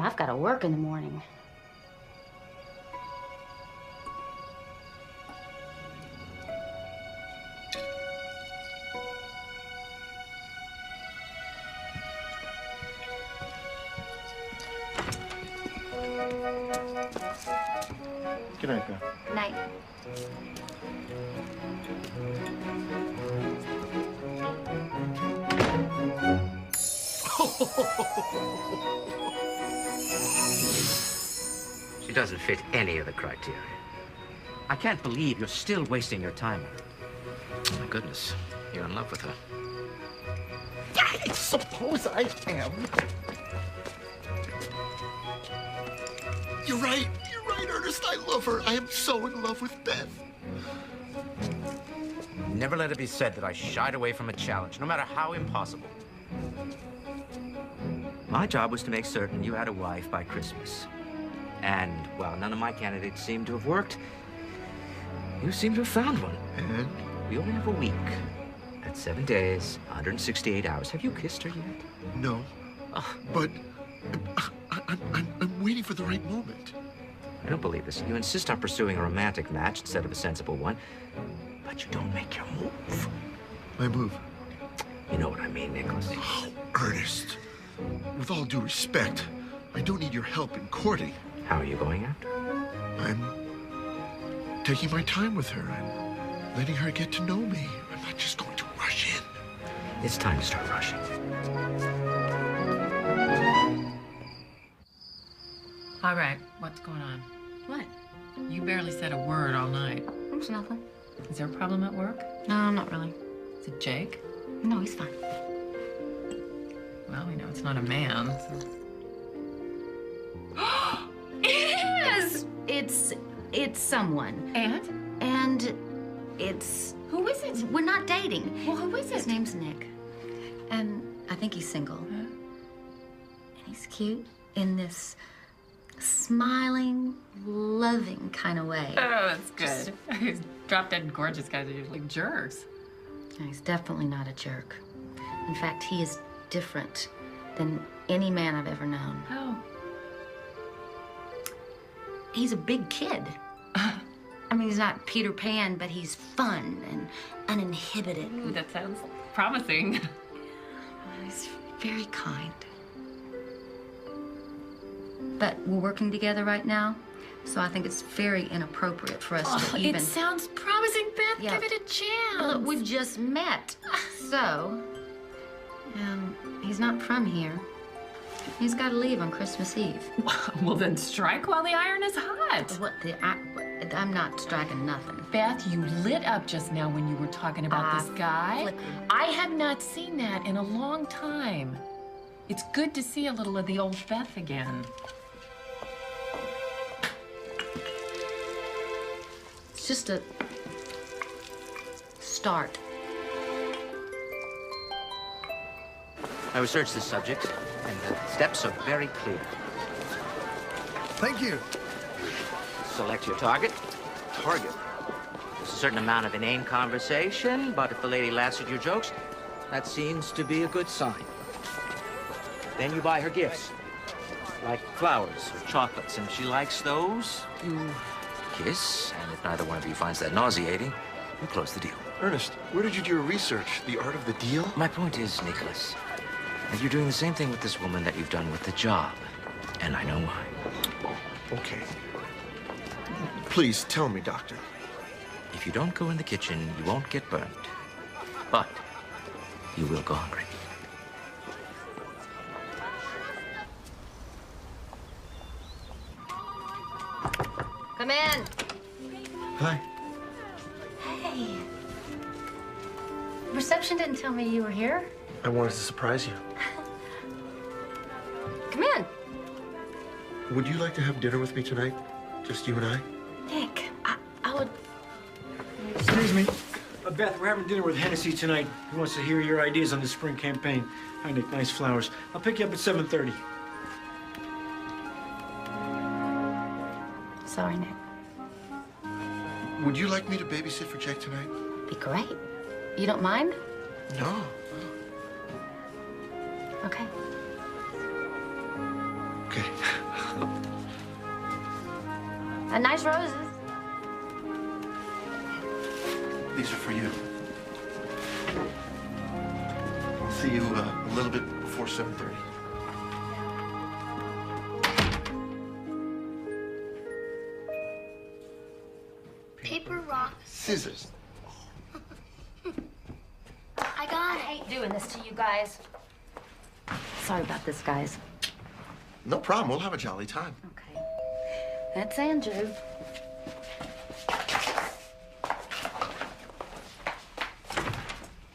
I've got to work in the morning. Good night, Beth. Night. She doesn't fit any of the criteria. I can't believe you're still wasting your time on her. Oh, my goodness. You're in love with her. I suppose I am. You're right, Ernest. I love her. I am so in love with Beth. Never let it be said that I shied away from a challenge, no matter how impossible. My job was to make certain you had a wife by Christmas. And while none of my candidates seem to have worked, you seem to have found one. And? We only have a week. That's 7 days, 168 hours. Have you kissed her yet? No. But I'm waiting for the right moment. I don't believe this. You insist on pursuing a romantic match instead of a sensible one, but you don't make your move. My move? You know what I mean, Nicholas. Oh, Ernest. With all due respect, I don't need your help in courting. How are you going after? I'm taking my time with her. I'm letting her get to know me. I'm not just going to rush in. It's time to start rushing. All right, what's going on? What? You barely said a word all night. It's nothing. Is there a problem at work? No, not really. Is it Jake? No, he's fine. Well, we know it's not a man, so... It is! It's someone. And it's... Who is it? We're not dating. Well, who is it? His name's Nick. And I think he's single. Huh? And he's cute in this smiling, loving kind of way. Oh, that's good. These drop-dead gorgeous guys are usually jerks. No, he's definitely not a jerk. In fact, he is different than any man I've ever known. Oh. He's a big kid. I mean, he's not Peter Pan, but he's fun and uninhibited. Ooh, that sounds promising. He's very kind. But we're working together right now, so I think it's very inappropriate for us to even... It sounds promising, Beth. Yeah. Give it a chance. Look, we just met. So, he's not from here. He's got to leave on Christmas Eve. Well, then strike while the iron is hot. What I'm not striking nothing. Beth, you lit up just now when you were talking about this guy. Flickered. I have not seen that in a long time. It's good to see a little of the old Beth again. It's just a start. I researched this subject, and the steps are very clear. Thank you. Select your target. Target? There's a certain amount of inane conversation, but if the lady laughs at your jokes, that seems to be a good sign. Then you buy her gifts, like flowers or chocolates, and if she likes those, you kiss, and if neither one of you finds that nauseating, you close the deal. Ernest, where did you do your research? The art of the deal? My point is, Nicholas, that you're doing the same thing with this woman that you've done with the job, and I know why. Okay. Please tell me, Doctor. If you don't go in the kitchen, you won't get burned, but you will go hungry. Come in. Hi. Hey. Reception didn't tell me you were here. I wanted to surprise you. Come in. Would you like to have dinner with me tonight? Just you and I? Nick, I would... Excuse me. Beth, we're having dinner with Hennessy tonight. He wants to hear your ideas on the spring campaign. Hi, Nick. Nice flowers. I'll pick you up at 7:30. Sorry, Nick. Would you like me to babysit for Jake tonight? Be great. You don't mind? No. Okay. Okay. And nice roses. These are for you. I'll see you a little bit before 7:30. Paper, rock, Scissors. I got I hate doing this to you guys. Sorry about this, guys. No problem. We'll have a jolly time. Okay. That's Andrew.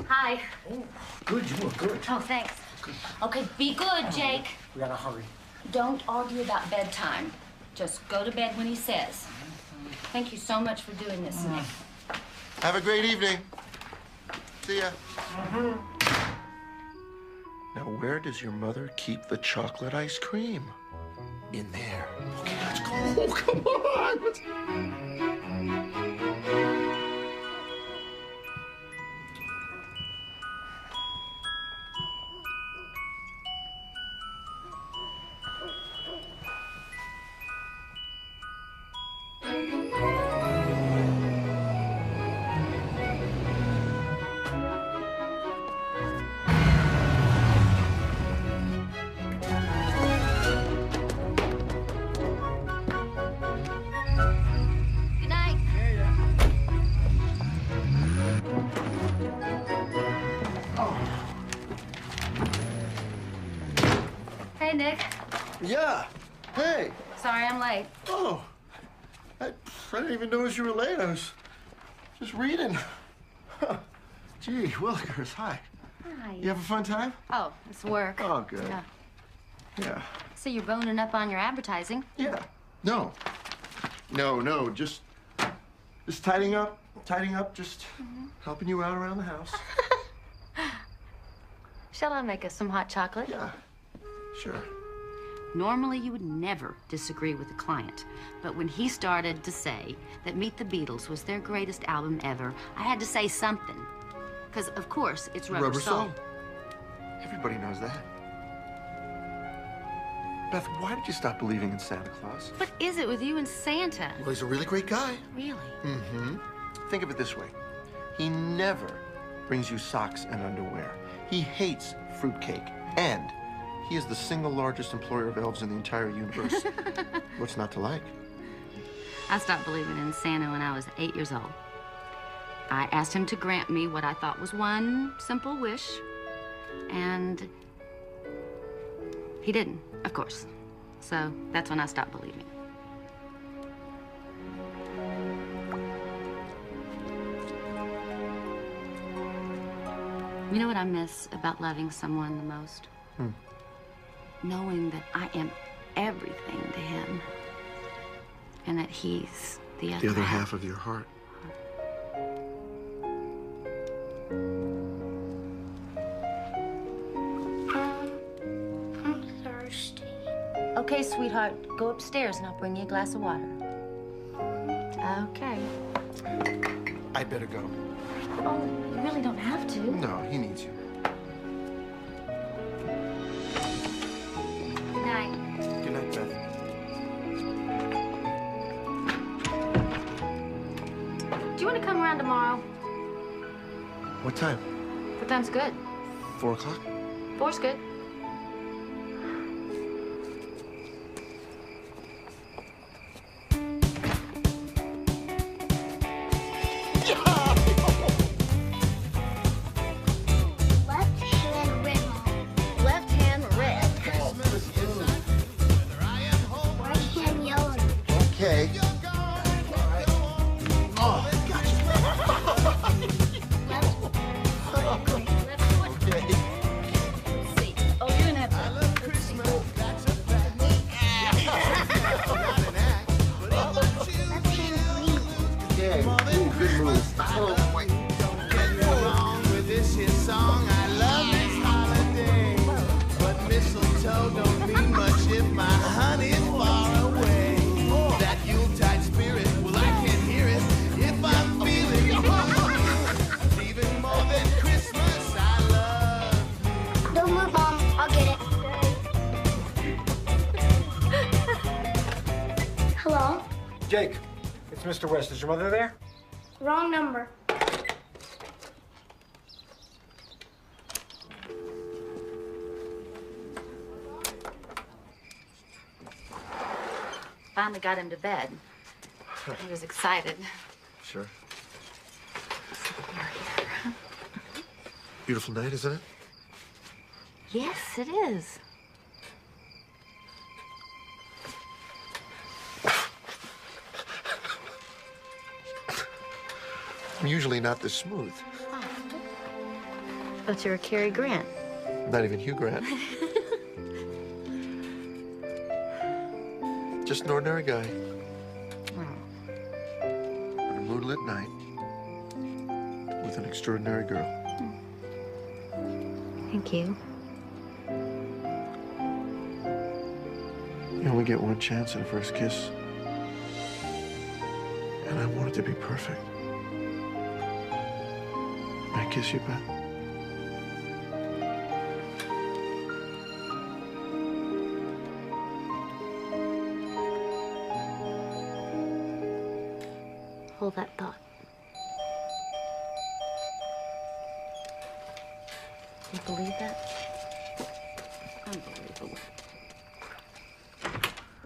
Hi. Oh, good. You look good. Oh, thanks. Okay, be good, Jake. We gotta hurry. Don't argue about bedtime. Just go to bed when he says. Thank you so much for doing this, Nick. Have a great evening. See ya. Now, where does your mother keep the chocolate ice cream? In there. Okay, let's go. Oh, come on. Good night. Hey, Nick. Yeah. Hey. Sorry I'm late. Oh. I didn't even notice you were late. I was just reading. Gee, Willikers, hi. Hi. You have a fun time? Oh, it's work. Oh, good. Yeah. Yeah. So you're boning up on your advertising? Yeah. No. No, just tidying up, just helping you out around the house. Shall I make us some hot chocolate? Yeah, sure. Normally, you would never disagree with a client. But when he started to say that Meet the Beatles was their greatest album ever, I had to say something. Because, of course, it's Rubber Soul. Everybody knows that. Beth, why did you stop believing in Santa Claus? What is it with you and Santa? Well, he's a really great guy. Really? Mm-hmm. Think of it this way. He never brings you socks and underwear. He hates fruitcake. And he is the single largest employer of elves in the entire universe. What's not to like? I stopped believing in Santa when I was 8 years old. I asked him to grant me what I thought was one simple wish, and he didn't, of course. So that's when I stopped believing. You know what I miss about loving someone the most? Knowing that I am everything to him, and that he's the other half of your heart. I'm thirsty. Okay, sweetheart, go upstairs and I'll bring you a glass of water. Okay. I better go. Oh, you really don't have to. No, he needs you. Good night. Good night, Beth. Do you want to come around tomorrow? What time? What time's good? 4 o'clock? 4's good. Left hand red, Mom. Left hand red. Right hand yellow. Okay. Oh, Oh, you're gonna have to. Left hand green. Yeah, ooh, good move. Oh, wait. Don't move, Mom. I'll get it. Jake, it's Mr. West. Is your mother there? Wrong number. Finally got him to bed. He was excited. Sure. Beautiful night, isn't it? Yes, it is. I'm usually not this smooth. But you're a Cary Grant. Not even Hugh Grant. Just an ordinary guy. On a moonlit night with an extraordinary girl. Thank you. You only get one chance at a first kiss. And I want it to be perfect. May I kiss you, Beth? Hold that thought. You believe that? Unbelievable.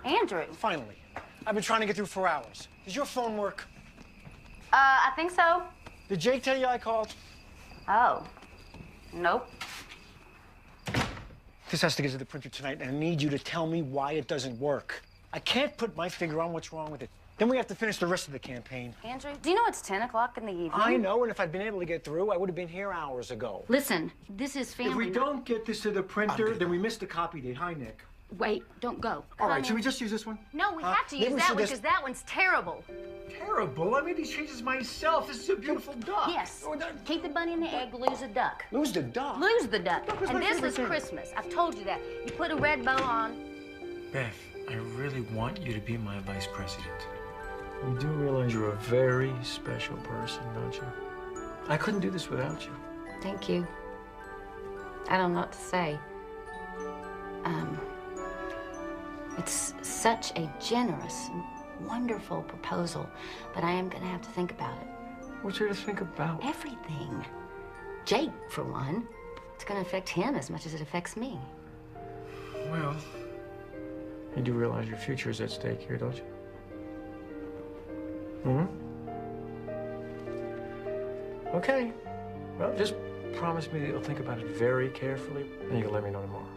Andrew. Finally. I've been trying to get through for hours. Does your phone work? I think so. Did Jake tell you I called? Oh. Nope. This has to get to the printer tonight, and I need you to tell me why it doesn't work. I can't put my finger on what's wrong with it. Then we have to finish the rest of the campaign. Andrew, do you know it's 10 o'clock in the evening? I know, and if I'd been able to get through, I would have been here hours ago. Listen, this is family. If we don't get this to the printer, then we miss the copy date. Hi, Nick. Wait, don't go. All right, should we just use this one? No, we have to maybe use we that should one just- because that one's terrible. Terrible? I made these changes myself. This is a beautiful duck. Yes. Keep the bunny and the egg, lose a duck. Lose the duck? Lose the duck. Duck was And my this favorite is thing. Christmas. I've told you that. You put a red bow on. Beth, I really want you to be my vice president. You do realize you're a very special person, don't you? I couldn't do this without you. Thank you. I don't know what to say. It's such a generous and wonderful proposal, but I am gonna have to think about it. What's there to think about? Everything. Jake, for one. It's gonna affect him as much as it affects me. Well, you do realize your future is at stake here, don't you? Okay. Well, just promise me that you'll think about it very carefully, and you can let me know tomorrow.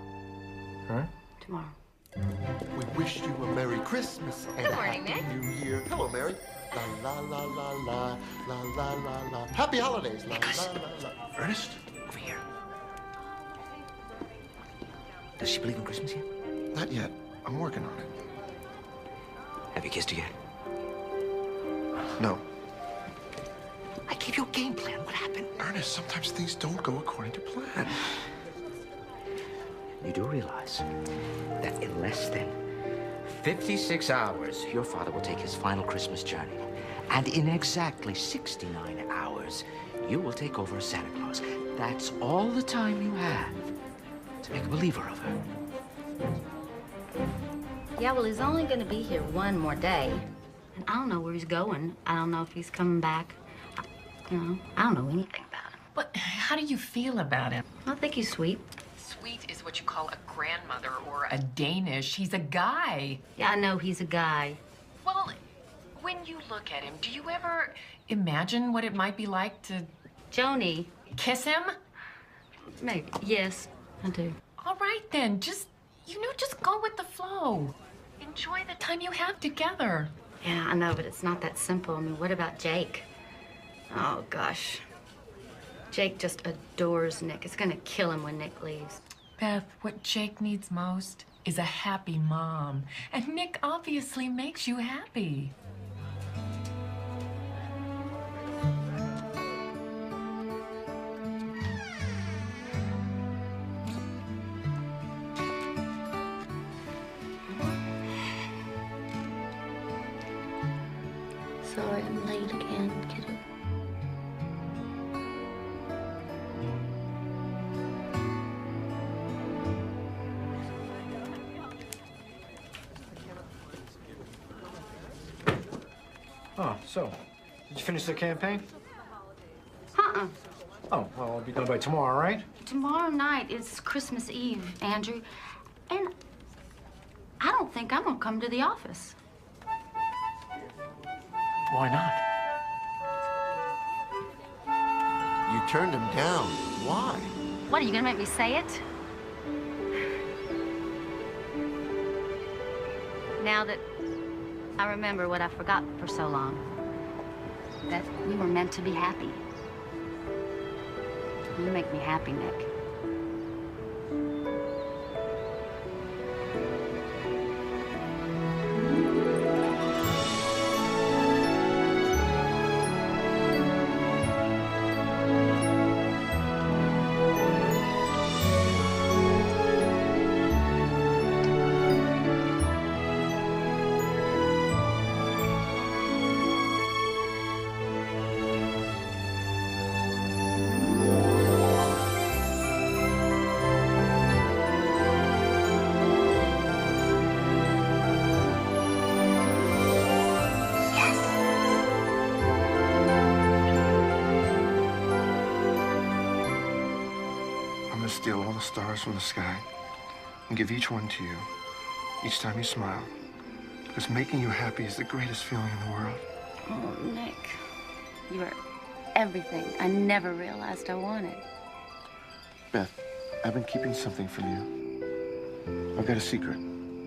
All right? Tomorrow. We wish you a Merry Christmas and Good a morning, Happy Nick. New Year. Hello, Mary. La la la la la la la la la. Happy holidays. La la la la. Ernest, over here. Does she believe in Christmas yet? Not yet. I'm working on it. Have you kissed her yet? No. I gave you a game plan. What happened? Ernest, sometimes things don't go according to plan. You do realize that in less than 56 hours, your father will take his final Christmas journey. And in exactly 69 hours, you will take over as Santa Claus. That's all the time you have to make a believer of her. Yeah, well, he's only gonna be here one more day. And I don't know where he's going. I don't know if he's coming back. You know, I don't know anything about him. But how do you feel about him? I think he's sweet. Sweet is what you call a grandmother or a Danish. He's a guy. Yeah, I know he's a guy. Well, when you look at him, do you ever imagine what it might be like to... Joni. Kiss him? Maybe. Yes, I do. All right, then. Just go with the flow. Enjoy the time you have together. Yeah, I know, but it's not that simple. I mean, what about Jake? Oh, gosh. Jake just adores Nick. It's gonna kill him when Nick leaves. Beth, what Jake needs most is a happy mom. And Nick obviously makes you happy. Sorry I'm late again, kiddo. Oh, so, did you finish the campaign? Uh-uh. Oh, well, I'll be done by tomorrow, right? Tomorrow night is Christmas Eve, Andrew. And I don't think I'm gonna come to the office. Why not? You turned him down. Why? What, are you gonna make me say it? Now that I remember what I forgot for so long, that we were meant to be happy. You make me happy, Nick. I'm gonna steal all the stars from the sky and give each one to you each time you smile. Because making you happy is the greatest feeling in the world. Oh, Nick, you are everything I never realized I wanted. Beth, I've been keeping something from you. I've got a secret.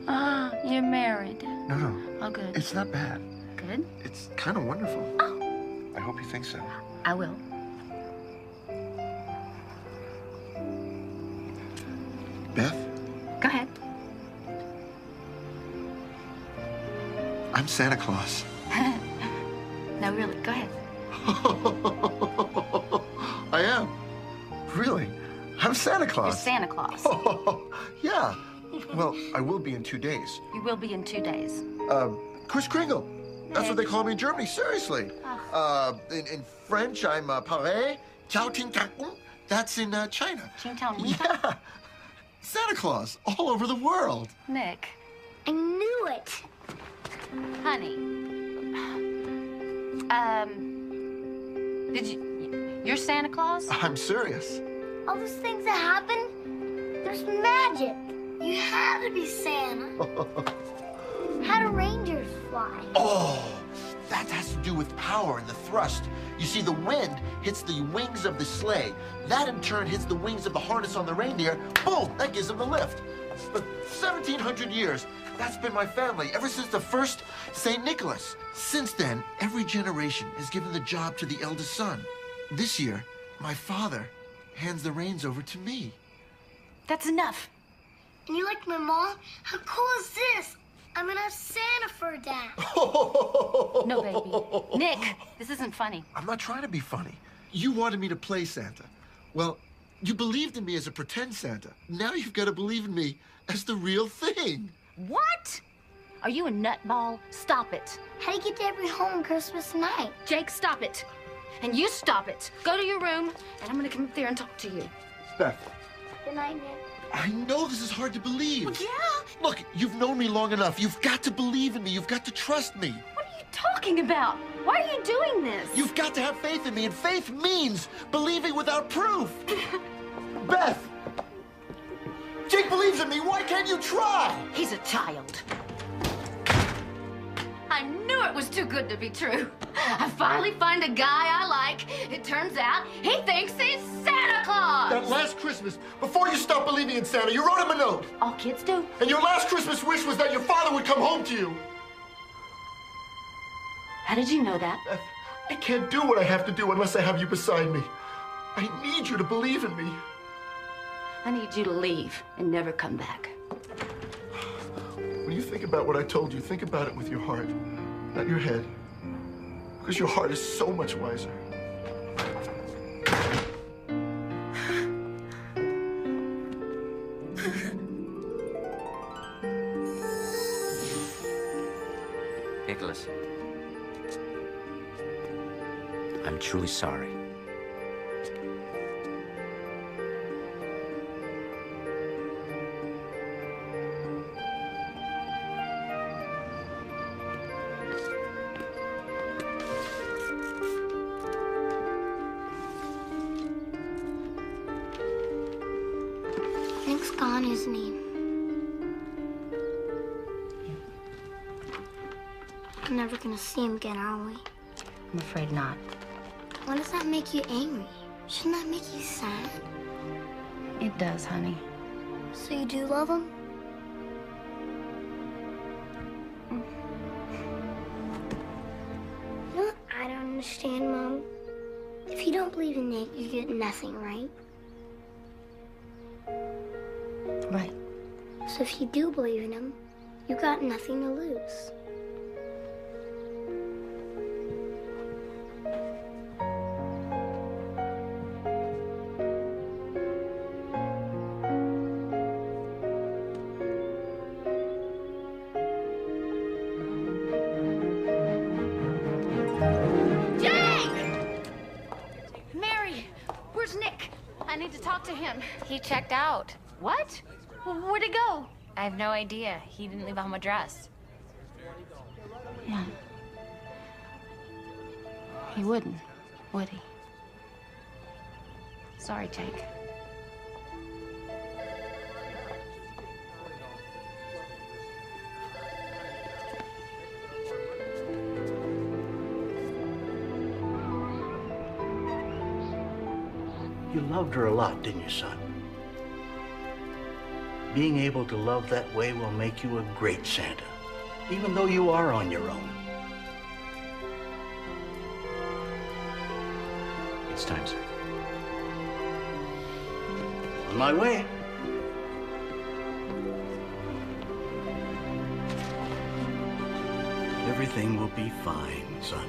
Ah, you're married. No. Oh, good. It's not bad. Good? It's kind of wonderful. Oh. I hope you think so. I will. Beth, Go ahead. I'm Santa Claus. No, really, go ahead. I am. Really? I'm Santa You're Claus. Santa Claus. Yeah. Well, I will be in 2 days. You will be in 2 days. Kris Kringle. That's what they call me in Germany, seriously. In French, I'm Paré, Ciao Ting Tang. That's in China. Yeah. Santa Claus, all over the world. Nick. I knew it. Honey. You're Santa Claus? I'm serious. All those things that happen, there's magic. You had to be Santa. How do reindeers fly? Oh, that has to do with power and the thrust. You see, the wind hits the wings of the sleigh. That, in turn, hits the wings of the harness on the reindeer. Boom! That gives them the lift. For 1,700 years, that's been my family, ever since the first St. Nicholas. Since then, every generation has given the job to the eldest son. This year, my father hands the reins over to me. That's enough. And you like my mom? How cool is this? I'm gonna have Santa for a dad. No, baby. Nick, this isn't funny. I'm not trying to be funny. You wanted me to play Santa. Well, you believed in me as a pretend Santa. Now you've got to believe in me as the real thing. What? Are you a nutball? Stop it. How do you get to every home on Christmas night? Jake, stop it. And you stop it. Go to your room, and I'm gonna come up there and talk to you. Beth, Good night, Nick. I know this is hard to believe. Well, yeah. Look, you've known me long enough. You've got to believe in me. You've got to trust me. What are you talking about? Why are you doing this? You've got to have faith in me, and faith means believing without proof. Beth! Jake believes in me. Why can't you try? He's a child. I knew it was too good to be true. I finally find a guy I like. It turns out he thinks he's Santa Claus. That last Christmas, before you stopped believing in Santa, you wrote him a note. All kids do. And your last Christmas wish was that your father would come home to you. How did you know that? Beth, I can't do what I have to do unless I have you beside me. I need you to believe in me. I need you to leave and never come back. When you think about what I told you, think about it with your heart, not your head. Because your heart is so much wiser. Nicholas, I'm truly sorry. Jake's gone, isn't he? We're never gonna see him again, are we? I'm afraid not. Why does that make you angry? Shouldn't that make you sad? It does, honey. So you do love him? You know what I don't understand, Mom? If you don't believe in Nick, you get nothing, right? Right. So if you do believe in him, you got nothing to lose. I need to talk to him. He checked out. What? Where'd he go? I have no idea. He didn't leave a home address. Yeah. He wouldn't, would he? Sorry, Jake. You loved her a lot, didn't you, son? Being able to love that way will make you a great Santa, even though you are on your own. It's time, sir. On my way. Everything will be fine, son.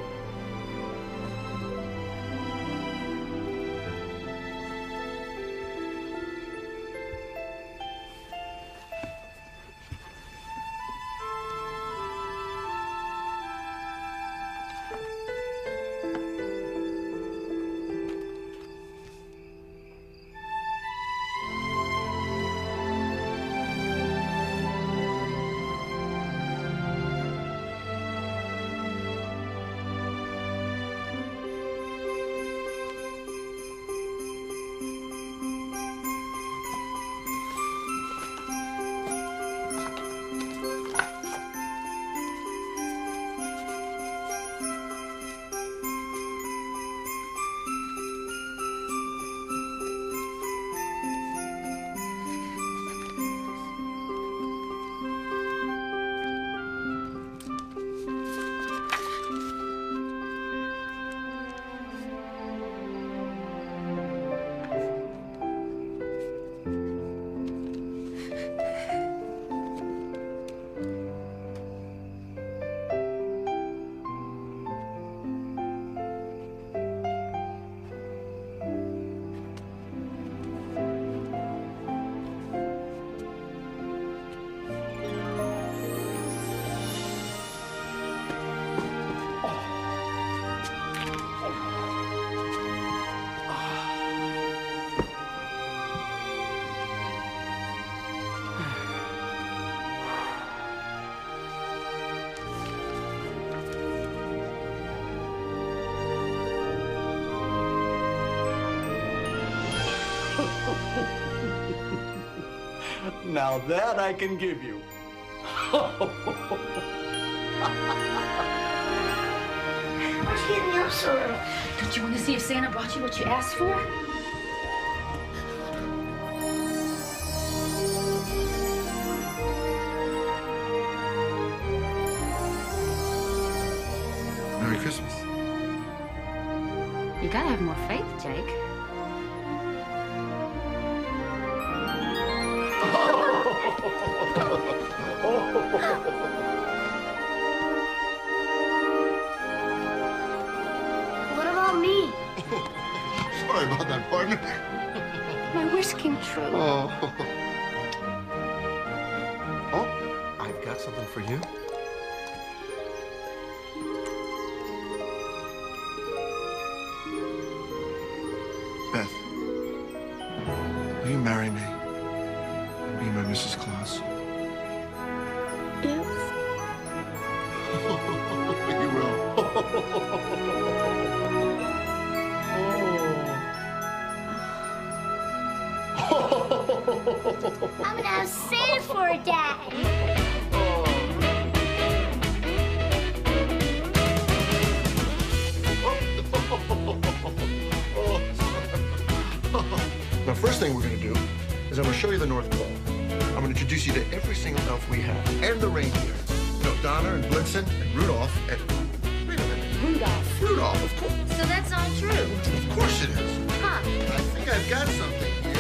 Now that I can give you. Why'd you get me up so early? Don't you want to see if Santa brought you what you asked for? Merry Christmas. You gotta have more faith, Jake. What about me? Sorry about that, partner. My wish came true. Oh. Oh, I've got something for you. Beth, will you marry me? Be my Mrs. Claus. Yes. You will. I'm gonna have Santa for a dad. Now, first thing we're going to do is I'm going to show you the North Pole. I'm going to introduce you to every single elf we have, and the reindeer. You know, Donner and Blitzen and Rudolph and... Wait a minute. Rudolph. Rudolph, of course. So that's all true. Of course it is. Huh. I think I've got something here.